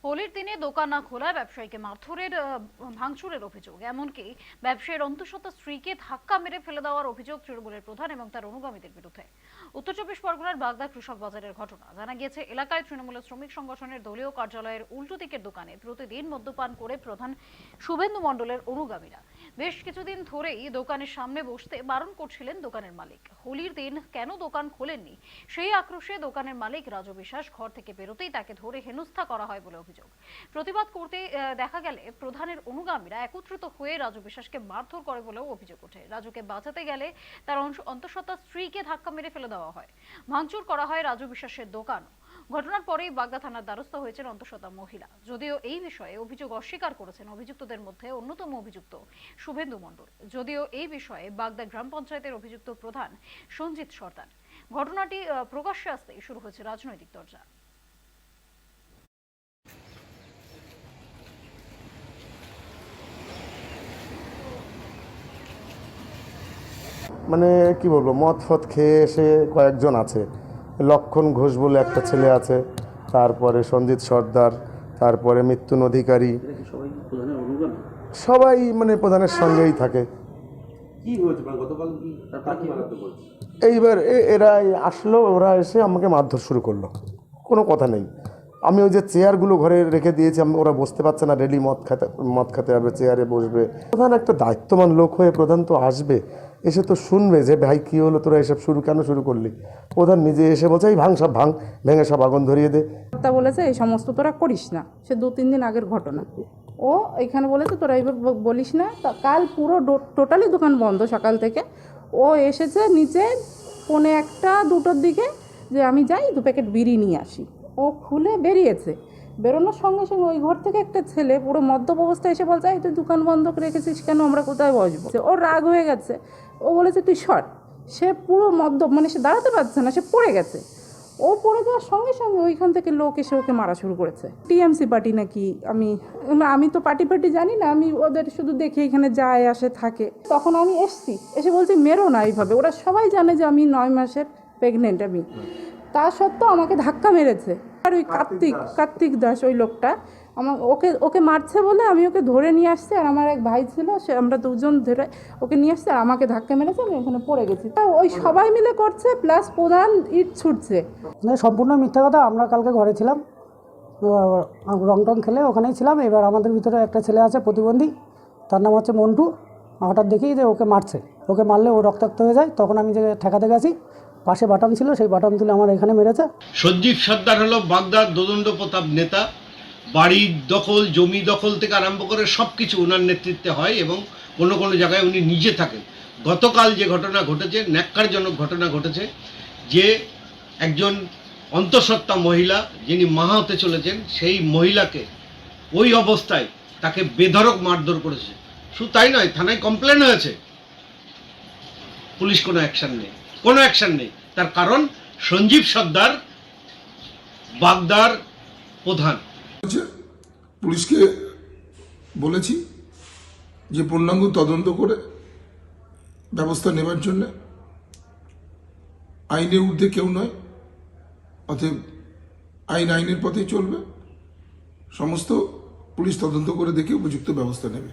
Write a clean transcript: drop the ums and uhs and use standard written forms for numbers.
হোলির দিনে দোকান না খোলায় ব্যবসায়ীকে মারধরের ভাঙচুরের অভিযোগ, এমনকি ব্যবসায়ীর অন্তঃসত্ত্বা স্ত্রীকে ধাক্কা মেরে ফেলে দেওয়ার অভিযোগ তৃণমূলের প্রধান এবং তার অনুগামীদের বিরুদ্ধে। উত্তর চব্বিশ পরগনার বাগদা কৃষক বাজারের ঘটনা। জানা গিয়েছে, এলাকায় তৃণমূলের শ্রমিক সংগঠনের দলীয় কার্যালয়ের উল্টো দিকের দোকানে প্রতিদিন মদ্যপান করে প্রধান শুভেন্দু মণ্ডলের অনুগামীরা বেশ কিছুদিন ধরেই দোকানের সামনে বসতে বারণ করছিলেন দোকানের মালিক। হোলির দিন কেন দোকান খোলেননি সেই আক্রোশে দোকানের মালিক রাজু বিশ্বাস ঘর থেকে বেরোতেই তাকে ধরে হেনস্থা করা হয় বলে অভিযোগ। প্রতিবাদ করতে দেখা গেলে প্রধানের অনুগামীরা একত্রিত হয়ে রাজু বিশ্বাসকে মারধর করে বলেও অভিযোগ ওঠে। রাজুকে বাঁচাতে গেলে তার অন্তঃসত্ত্বা স্ত্রীকে ধাক্কা মেরে ফেলে দেওয়া হয়, ভাঙচুর করা হয় রাজু বিশ্বাসের দোকান। ঘটনার পরেই বাগদা থানার দ্বারস্থ হয়েছেন অন্তঃসত্ত্বা মহিলা। যদিও এই বিষয়ে অভিযোগ অস্বীকার করেছেন অভিযুক্তদের মধ্যে অন্যতম অভিযুক্ত শুভেন্দু মণ্ডল। যদিও এই বিষয়ে বাগদা গ্রাম পঞ্চায়েতের অভিযুক্ত প্রধান সঞ্জিত সর্দার। ঘটনাটি প্রকাশ্যে আসতেই শুরু হয়েছে রাজনৈতিক চর্চা। মানে কি বলবো, মদ ফদ খেয়ে এসে কয়েকজন আছে। লক্ষণ ঘোষ বলে একটা ছেলে আছে, তারপরে সঞ্জিত সর্দার, তারপরে মৃত্যুন অধিকারী, সবাই মানে প্রধানের সঙ্গেই থাকে। এইবার এরা আসলো, ওরা এসে আমাকে মারধর শুরু করলো, কোনো কথা নেই। আমি ওই যে চেয়ারগুলো ঘরে রেখে দিয়েছি, ওরা বসতে পারছে না, রেডি মদ খেতে হবে, চেয়ারে বসবে। প্রধান একটা দায়িত্ববান লোক হয়ে প্রধান তো আসবে, এসে তো শুনবে যে ভাই কী হলো, তোরা এসব কেন শুরু করলি। প্রধান নিজে এসে বলছে এই ভাঙ সব ভাঙ, ভেঙে সব আগুন ধরিয়ে দে। তা বলেছে এই সমস্ত তোরা করিস না, সে 2-3 দিন আগের ঘটনা। ও এখানে বলেছে তোরা এইভাবে বলিস না। কাল পুরো টোটালি দোকান বন্ধ সকাল থেকে। ও এসেছে নিচে 1:45-2টোর দিকে যে আমি যাই 2 প্যাকেট বিড়ি নিয়ে আসি। ও খুলে বেরিয়েছে, বেরোনোর সঙ্গে সঙ্গে ওই ঘর থেকে একটা ছেলে পুরো মদ্যপ অবস্থায় এসে বলছে এই তুই দোকান বন্ধ করে রেখেছিস কেন, আমরা কোথায় বসবো। ওর রাগ হয়ে গেছে, ও বলেছে তুই সর। সে পুরো মানে সে দাঁড়াতে পারছে না, সে পড়ে গেছে। ও পড়ে যাওয়ার সঙ্গে সঙ্গে ওইখান থেকে লোক এসে ওকে মারা শুরু করেছে। টিএমসি পার্টি নাকি, আমি তো পার্টি জানি না, আমি ওদের শুধু দেখি এখানে যায় আসে থাকে। তখন আমি এসে বলছি মেরো না এইভাবে। ওরা সবাই জানে যে আমি 9 মাসের প্রেগনেন্ট আমি, তা সত্ত্বেও আমাকে ধাক্কা মেরেছে। আর ওই কার্তিক দাস ওই লোকটা ওকে মারছে বলে আমি ওকে ধরে নিয়ে আসছি, আর আমার এক ভাই ছিল, সে আমরা দুজন ধরে ওকে নিয়ে আসছি, আর আমাকে ধাক্কা মেরেছে, আমি ওখানে পড়ে গেছি। তা ওই সবাই মিলে করছে, প্লাস প্রধান ইট ছুটছে। সম্পূর্ণ মিথ্যা কথা। আমরা কালকে ঘরে ছিলাম, রং টং খেলে ওখানেই ছিলাম। এবার আমাদের ভিতরে একটা ছেলে আছে প্রতিবন্ধী, তার নাম হচ্ছে মন্টু। হঠাৎ দেখি যে ওকে মারছে, ওকে মারলে ও রক্তাক্ত হয়ে যায়। তখন আমি যে ঠেকাতে গেছি, পাশে বাটাম ছিল, সেই বাটাম তুলে আমার এখানে মেরেছে। সঞ্জীব সর্দার হলো বাগদার দোদণ্ড প্রতাপ নেতা। বাড়ির দখল, জমি দখল থেকে আরম্ভ করে সব কিছু ওনার নেতৃত্বে হয় এবং কোনো কোনো জায়গায় উনি নিজে থাকেন। গতকাল যে ঘটনা ঘটেছে, ন্যাক্কারজনক ঘটনা ঘটেছে, যে একজন অন্তঃসত্ত্বা মহিলা যিনি মা হতে চলেছেন, সেই মহিলাকে ওই অবস্থায় তাকে বেধড়ক মারধর করেছে। শুধু তাই নয়, থানায় কমপ্লেন হয়েছে, পুলিশ কোনো অ্যাকশন নেই। তার কারণ সঞ্জীব সর্দার বাগদার প্রধান। পুলিশকে বলেছি যে পূর্ণাঙ্গ তদন্ত করে ব্যবস্থা নেবার জন্য। আইনের ঊর্ধ্বে কেউ নয়, অতএব আইনের পথেই চলবে। সমস্ত পুলিশ তদন্ত করে দেখে উপযুক্ত ব্যবস্থা নেবে।